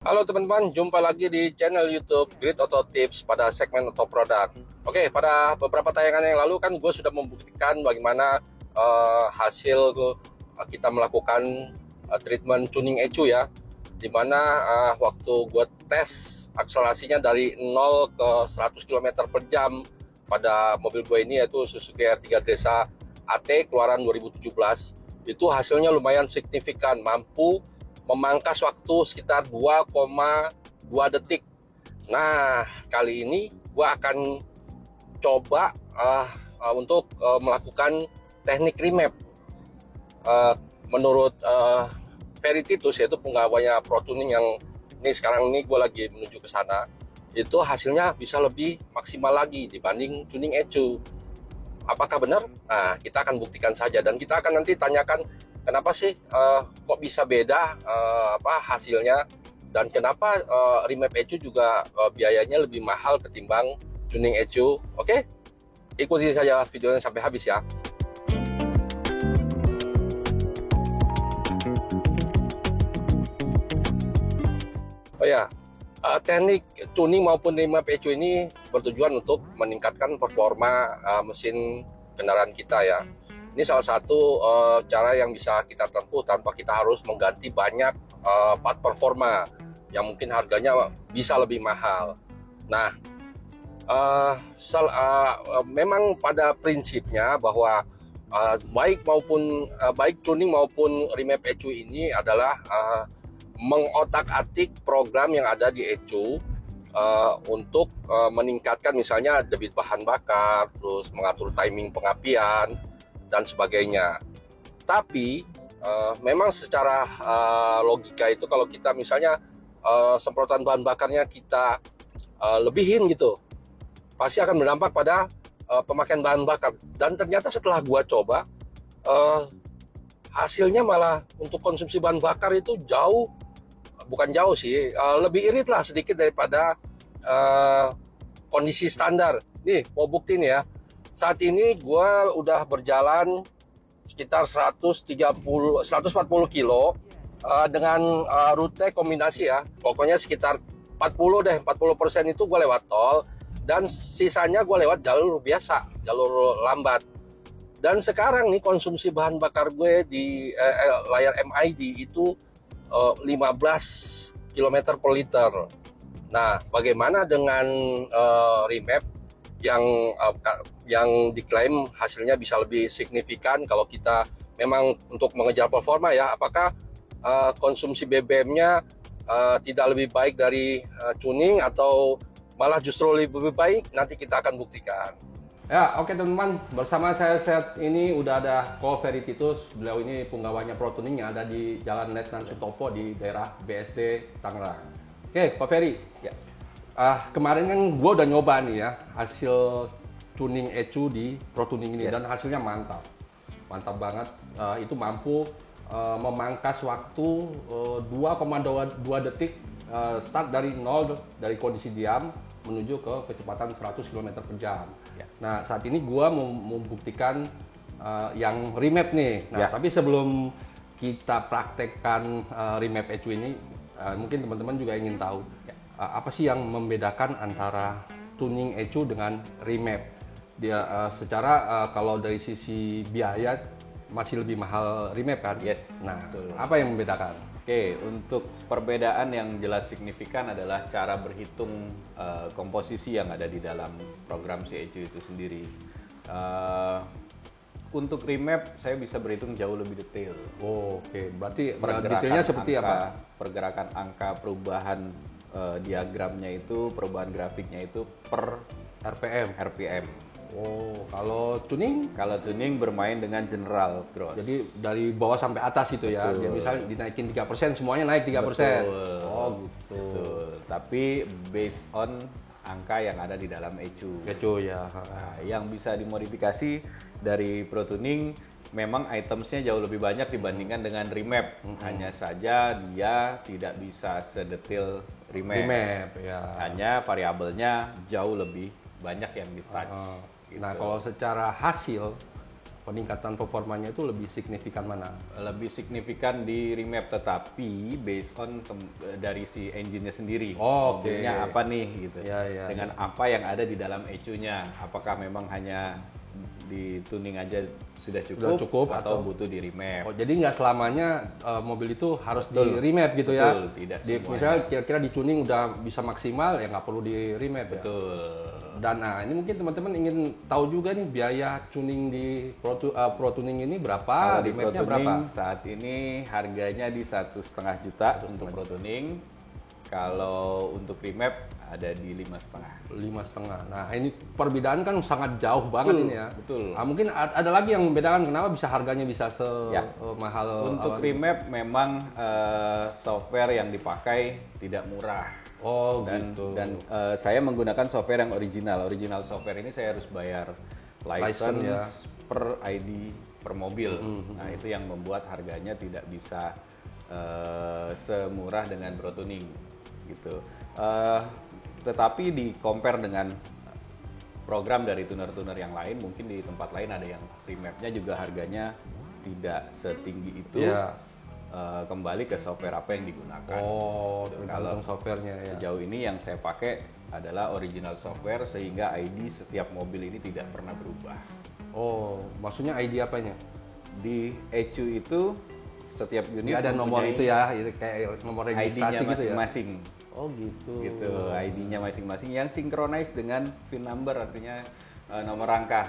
Halo teman-teman, jumpa lagi di channel YouTube Grid Auto Tips pada segmen Auto Product. Oke, pada beberapa tayangan yang lalu kan gue sudah membuktikan bagaimana hasil kita melakukan treatment tuning ECU ya, dimana waktu gue tes akselerasinya dari 0 ke 100 km per jam pada mobil gue ini, yaitu Suzuki R3 Greza AT keluaran 2017, itu hasilnya lumayan signifikan, mampu memangkas waktu sekitar 2,2 detik. Nah, kali ini gue akan coba untuk melakukan teknik remap. Menurut Ferry Titus, yaitu penggawanya Pro Tuning yang ini sekarang ini gue lagi menuju ke sana, itu hasilnya bisa lebih maksimal lagi dibanding tuning ECU. Apakah benar? Nah, kita akan buktikan saja, dan kita akan nanti tanyakan kenapa sih kok bisa beda hasilnya, dan kenapa remap ECU juga biayanya lebih mahal ketimbang tuning ECU. Oke? Ikuti saja videonya sampai habis ya. Oh ya, teknik tuning maupun remap ECU ini bertujuan untuk meningkatkan performa mesin kendaraan kita ya. Ini salah satu cara yang bisa kita tempuh tanpa kita harus mengganti banyak part performa yang mungkin harganya bisa lebih mahal. Nah, memang pada prinsipnya bahwa baik tuning maupun remap ECU ini adalah mengotak-atik program yang ada di ECU untuk meningkatkan misalnya debit bahan bakar, terus mengatur timing pengapian dan sebagainya. Tapi memang secara logika itu kalau kita misalnya semprotan bahan bakarnya kita lebihin gitu, pasti akan berdampak pada pemakaian bahan bakar. Dan ternyata setelah gua coba, hasilnya malah untuk konsumsi bahan bakar itu bukan jauh sih, lebih irit lah sedikit daripada kondisi standar. Nih, mau bukti nih ya. Saat ini gue udah berjalan sekitar 140 kilo dengan rute kombinasi ya. Pokoknya sekitar 40% itu gue lewat tol, dan sisanya gue lewat jalur biasa, jalur lambat. Dan sekarang nih konsumsi bahan bakar gue di layar MID itu 15 km per liter. Nah, bagaimana dengan remap yang diklaim hasilnya bisa lebih signifikan kalau kita memang untuk mengejar performa ya? Apakah konsumsi BBM-nya tidak lebih baik dari tuning atau malah justru lebih baik? Nanti kita akan buktikan. Ya, oke teman-teman, bersama saya saat ini udah ada Ko Ferry Titus. Beliau ini penggawanya Pro Tuning yang ada di Jalan Letnan Sutopo di daerah BSD Tangerang. Oke, Pak Ferry. Ya. Kemarin kan gue udah nyoba nih ya hasil tuning ECU di Pro Tuning ini, dan hasilnya mantap banget. Itu mampu memangkas waktu 2,2 detik start dari 0 dari kondisi diam menuju ke kecepatan 100 km per jam. Ya. Nah, saat ini gua mau membuktikan yang remap nih. Nah, tapi sebelum kita praktekkan remap ECU ini, mungkin teman-teman juga ingin tahu apa sih yang membedakan antara tuning ECU dengan remap. Dia secara kalau dari sisi biaya masih lebih mahal remap kan? Yes. Nah, betul. Apa yang membedakan? Oke, untuk perbedaan yang jelas signifikan adalah cara berhitung komposisi yang ada di dalam program si ECU itu sendiri. Untuk remap saya bisa berhitung jauh lebih detail. Oh, oke. Berarti detailnya seperti apa? Pergerakan angka, perubahan diagramnya itu, perubahan grafiknya itu per RPM. Oh, kalau tuning? Kalau tuning bermain dengan general gross. Jadi dari bawah sampai atas gitu ya. Dia misalnya dinaikin 3%, semuanya naik 3%. Betul. Oh, gitu. Betul. Tapi based on angka yang ada di dalam ECU. ECU ya. Nah, yang bisa dimodifikasi dari Pro Tuning memang itemsnya jauh lebih banyak dibandingkan dengan remap. Hanya saja dia tidak bisa sedetail remap. Ya. Hanya variabelnya jauh lebih banyak yang di-touch. Nah, kalau secara hasil peningkatan performanya itu lebih signifikan mana? Lebih signifikan di remap, tetapi based on dari si engine-nya sendiri. Oh, mobilnya oke. apa nih gitu. Ya, Dengan apa yang ada di dalam ECU-nya. Apakah memang hanya di tuning aja sudah cukup atau butuh di remap. Oh, jadi nggak selamanya mobil itu harus di Betul. remap gitu ya? Betul, tidak semuanya. Misalnya kira-kira di tuning udah bisa maksimal, ya nggak perlu di remap ya? Betul. Dan nah, ini mungkin teman-teman ingin tahu juga nih biaya tuning di Pro Tuning ini berapa, Kalau di Pro remapnya berapa? Tuning saat ini harganya di 1,5 juta untuk Pro Tuning. Kalau untuk remap ada di 5,5. 5,5. Nah, ini perbedaan kan sangat jauh banget ini ya. Betul. Nah, mungkin ada lagi yang membedakan kenapa bisa harganya bisa Ya. mahal. Untuk remap memang software yang dipakai tidak murah. Oh, Dan gitu. saya menggunakan software yang original. Original software ini saya harus bayar license ya. per ID per mobil. Nah, itu yang membuat harganya tidak bisa semurah dengan Pro Tuning gitu. Tetapi di compare dengan program dari tuner-tuner yang lain, mungkin di tempat lain ada yang remapnya juga harganya tidak setinggi itu. Ya. Kembali ke software apa yang digunakan. Oh, Gitu. tergantung softwarenya ya. Sejauh ini yang saya pakai adalah original software sehingga ID setiap mobil ini tidak pernah berubah. Oh, maksudnya ID apanya? Di ECU itu setiap unit Ini ada nomor mempunyai itu ya, itu kayak nomor registrasi ID-nya gitu ya. masing-masing. Oh, gitu. Gitu, ID-nya masing-masing yang synchronize dengan VIN number, artinya nomor rangka.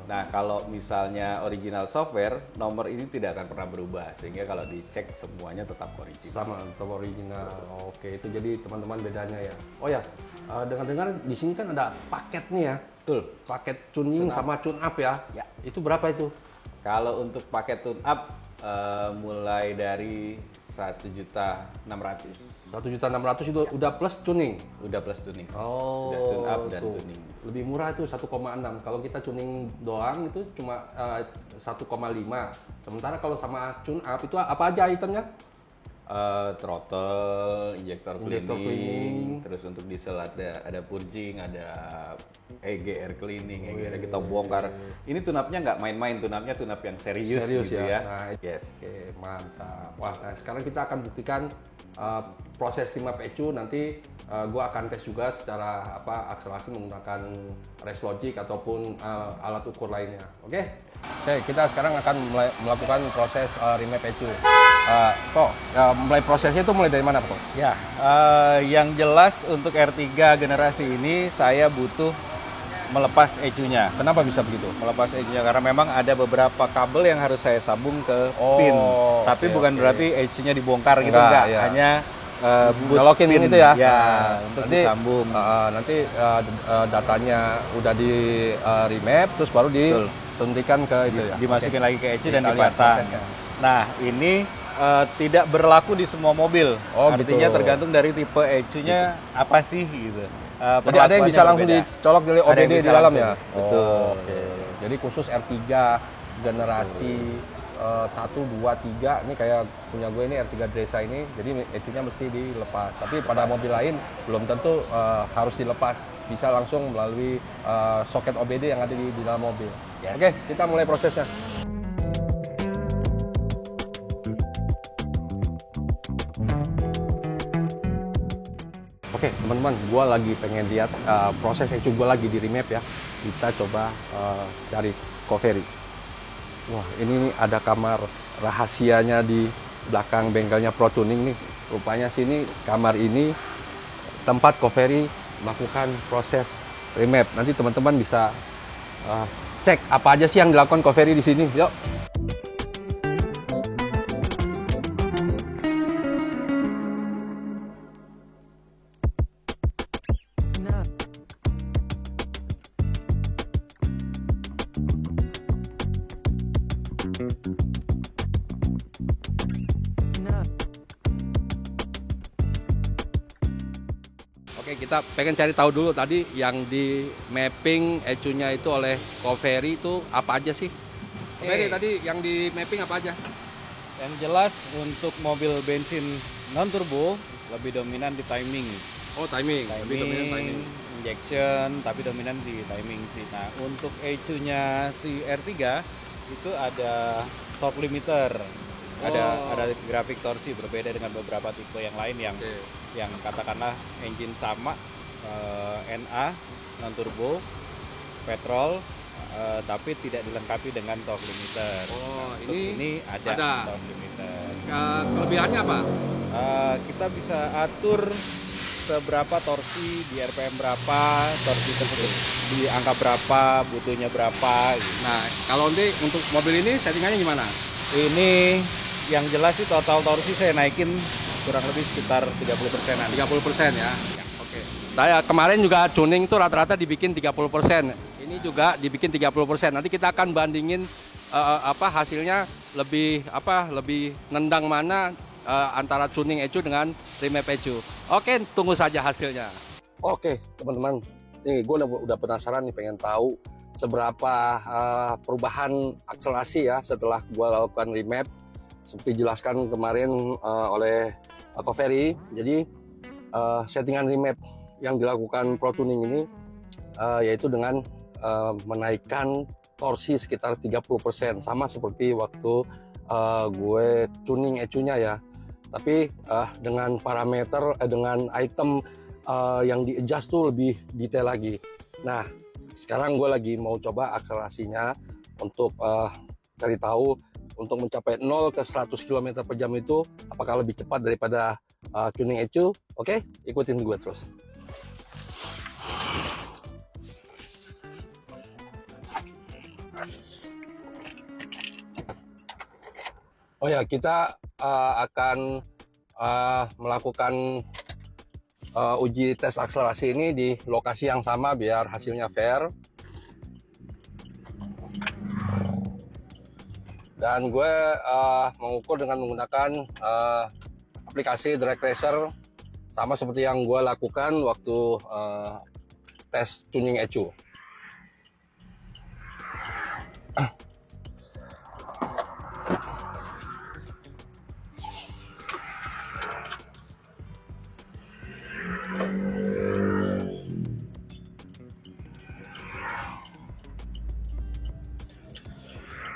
Nah, kalau misalnya original software, nomor ini tidak akan pernah berubah sehingga kalau dicek semuanya tetap original. Sama tetap original. Oke, itu jadi teman-teman bedanya ya. Oh ya, dengar-dengar di sini kan ada paket nih ya. Betul. Paket tuning sama tune up ya. Ya. Itu berapa itu? Kalau untuk paket tune up mulai dari 1.600.000. 1.600.000 itu udah plus tuning. Udah plus tuning. Oh, Sudah tune up dan tuh. tuning. Lebih murah itu 1,6. Kalau kita tuning doang itu cuma 1,5. Sementara kalau sama tune up itu apa aja itemnya? Throttle, injector Injector cleaning, cleaning. terus untuk diesel ada purging, ada EGR cleaning, EGR kita bongkar. Ini tunapnya nggak main-main, tunapnya tunap yang serius, gitu ya. Nah, Yes. Oke, mantap. Wah, nah sekarang kita akan buktikan proses remap ECU. Nanti gua akan tes juga secara akselerasi menggunakan Race Logic ataupun alat ukur lainnya. Oke? Oke, kita sekarang akan melakukan proses remap ECU. Mulai prosesnya itu mulai dari mana, Pak? Ya, yang jelas untuk R3 generasi ini saya butuh melepas ECU-nya. Kenapa bisa begitu? Melepas ECU-nya karena memang ada beberapa kabel yang harus saya sambung ke pin. Tapi oke, bukan oke. berarti ECU-nya dibongkar gitu, Enggak, enggak. ya. Hanya boot Ngelokin pin itu ya? Ya, Nah, untuk nanti, disambung. nanti datanya udah di remap, terus baru disuntikan ke itu ya? Dimasukin lagi ke ECU dan Kita lihat dipasang. prosesnya. Nah, ini tidak berlaku di semua mobil. Oh, Artinya gitu. tergantung dari tipe ECU-nya apa sih gitu. Jadi ada yang bisa langsung berbeda. dicolok dari Ada yang OBD bisa di dalam langsung. ya? Betul. Oh, oke. Jadi khusus R3 generasi 1, 2, 3, ini kayak punya gue ini R3 Dresa ini, jadi ECU-nya mesti dilepas. Tapi pada mobil lain belum tentu harus dilepas, bisa langsung melalui soket OBD yang ada di dalam mobil. Yes. Oke, kita mulai prosesnya. Oke, teman-teman, gue lagi pengen lihat proses ECU gue lagi di remap ya. Kita coba cari Covery. Wah, ini nih ada kamar rahasianya di belakang bengkelnya Pro Tuning nih. Rupanya sini kamar ini tempat Covery melakukan proses remap. Nanti teman-teman bisa cek apa aja sih yang dilakukan Covery di sini. Yuk. Oke, kita pengen cari tahu dulu tadi yang di mapping ECU-nya itu oleh Covery itu apa aja sih? Covery tadi yang di mapping apa aja? Yang jelas untuk mobil bensin non turbo lebih dominan di timing. Oh, timing. Lebih dominan timing. Injection, tapi dominan di timing sih. Nah, untuk ECU-nya si R3 itu ada torque limiter. Ada grafik torsi, berbeda dengan beberapa tipe yang lain yang katakanlah engine sama, NA non turbo petrol, tapi tidak dilengkapi dengan torque limiter. Ini ada torque limiter. Kelebihannya apa? Kita bisa atur seberapa torsi di RPM berapa, torsi tersebut di angka berapa, butuhnya berapa gitu. Nah, kalau nanti untuk mobil ini settingannya gimana? Ini yang jelas sih total torsi saya naikin kurang lebih sekitar 30%-an. 30% ya. Oke. Saya kemarin juga tuning tuh rata-rata dibikin 30%. Ini juga dibikin 30%. Nanti kita akan bandingin hasilnya lebih nendang mana antara tuning ecu dengan remap ecu. Oke, tunggu saja hasilnya. Oke, teman-teman. Nih, gue udah penasaran nih, pengen tahu seberapa perubahan akselerasi ya setelah gue lakukan remap. Seperti dijelaskan kemarin oleh Ko Ferry. Jadi settingan remap yang dilakukan Pro Tuning ini yaitu dengan menaikkan torsi sekitar 30%, sama seperti waktu gue tuning ecunya ya. Tapi dengan parameter dengan item yang di adjust tuh lebih detail lagi. Nah, sekarang gue lagi mau coba akselerasinya untuk cari tahu untuk mencapai 0 ke 100 km per jam itu apakah lebih cepat daripada tuning ecu. Oke, ikutin gue terus. Oh ya, kita akan melakukan uji tes akselerasi ini di lokasi yang sama biar hasilnya fair. Dan gue mengukur dengan menggunakan aplikasi Drag Racer, sama seperti yang gue lakukan waktu tes tuning ecu.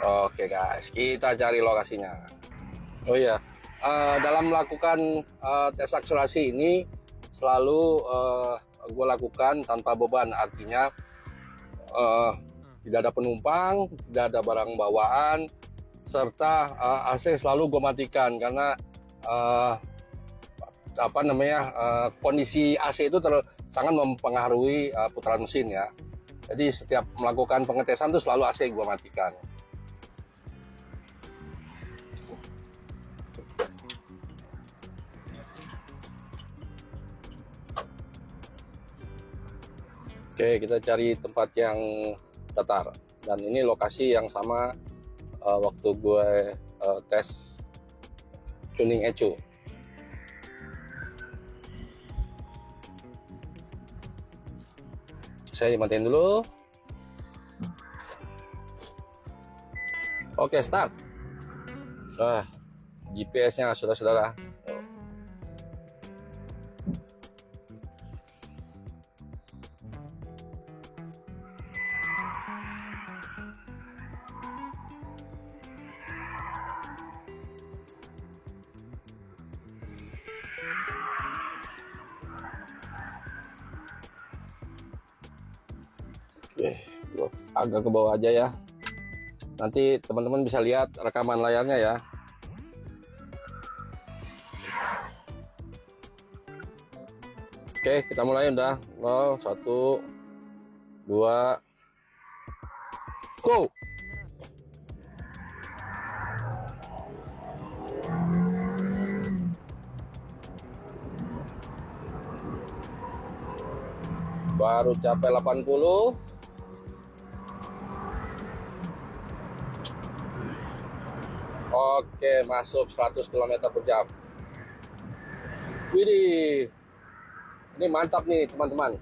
Oke guys, kita cari lokasinya. Oh iya, dalam melakukan tes akselerasi ini selalu gue lakukan tanpa beban, artinya tidak ada penumpang, tidak ada barang bawaan, serta AC selalu gue matikan karena kondisi AC itu sangat mempengaruhi putaran mesin ya. Jadi setiap melakukan pengetesan itu selalu AC gue matikan. Oke, kita cari tempat yang datar. Dan ini lokasi yang sama waktu gue tes tuning ecu. Saya dimatiin dulu. Oke, start. GPS-nya saudara-saudara. Oke, gua agak ke bawah aja ya. Nanti teman-teman bisa lihat rekaman layarnya ya. Oke, kita mulai udah. 0, 1, 2, go! Baru capai 80. Oke, masuk 100 km per jam. Widih, ini mantap nih teman-teman.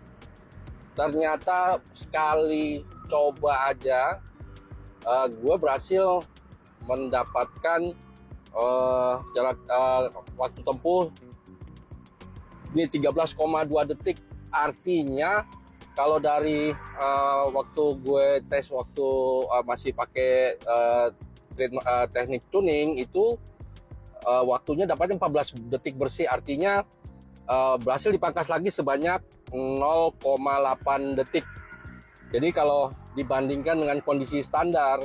Ternyata sekali coba aja, gue berhasil mendapatkan jarak waktu tempuh ini 13,2 detik. Artinya kalau dari waktu gue tes waktu masih pakai teknik tuning itu waktunya dapatnya 14 detik bersih, artinya berhasil dipangkas lagi sebanyak 0,8 detik. Jadi kalau dibandingkan dengan kondisi standar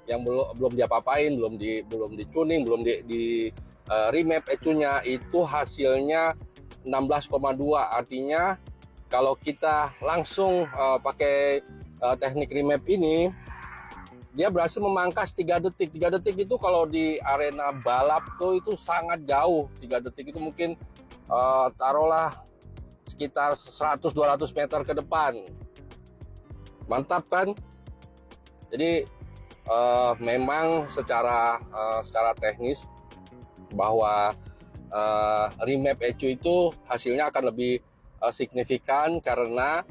yang belum diapa-apain, belum di tuning, belum di remap ECU-nya, itu hasilnya 16,2. Artinya kalau kita langsung pakai teknik remap ini, dia berhasil memangkas 3 detik. 3 detik itu kalau di arena balap tuh itu sangat jauh. 3 detik itu mungkin taruhlah sekitar 100-200 meter ke depan. Mantap kan? Jadi memang secara teknis bahwa remap ECU itu hasilnya akan lebih signifikan karena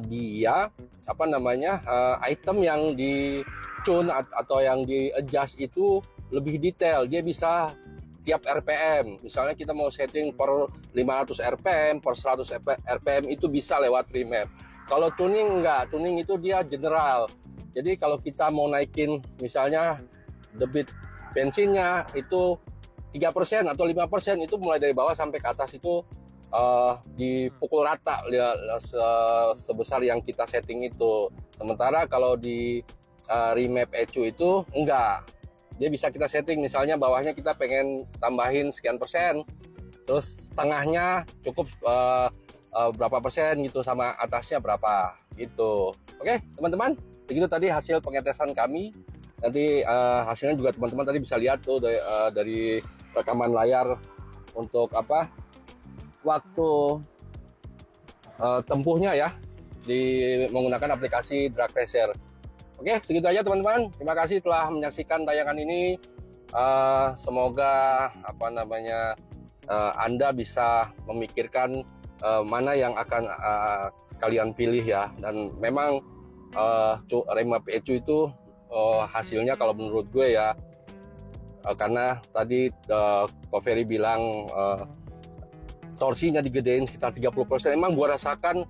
dia item yang di tune atau yang di adjust itu lebih detail. Dia bisa tiap RPM, misalnya kita mau setting per 500 RPM, per 100 RPM itu bisa lewat remap. Kalau tuning enggak, tuning itu dia general. Jadi kalau kita mau naikin misalnya debit bensinnya itu 3% atau 5%, itu mulai dari bawah sampai ke atas itu dipukul rata sebesar yang kita setting itu. Sementara kalau di remap ECU itu enggak. Dia bisa kita setting, misalnya bawahnya kita pengen tambahin sekian persen, terus setengahnya cukup berapa persen gitu, sama atasnya berapa gitu. Oke teman-teman, segitu tadi hasil pengetesan kami. Nanti hasilnya juga teman-teman tadi bisa lihat tuh dari rekaman layar untuk waktu tempuhnya ya menggunakan aplikasi Drag Racer. Oke, segitu aja teman-teman. Terima kasih telah menyaksikan tayangan ini. Semoga Anda bisa memikirkan mana yang akan kalian pilih ya. Dan memang remap ECU itu hasilnya kalau menurut gue ya, karena tadi Ko Ferry bilang torsinya digedein sekitar 30%. Emang gue rasakan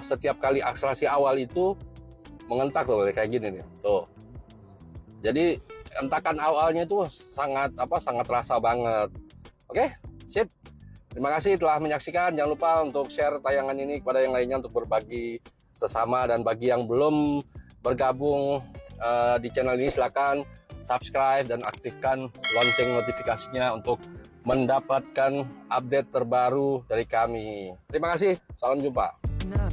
setiap kali akselerasi awal itu mengentak tuh kayak gini nih. Tuh. Jadi entakan awalnya itu sangat terasa banget. Oke, sip. Terima kasih telah menyaksikan. Jangan lupa untuk share tayangan ini kepada yang lainnya untuk berbagi sesama, dan bagi yang belum bergabung di channel ini silakan subscribe dan aktifkan lonceng notifikasinya untuk mendapatkan update terbaru dari kami. Terima kasih. Salam jumpa. Nah.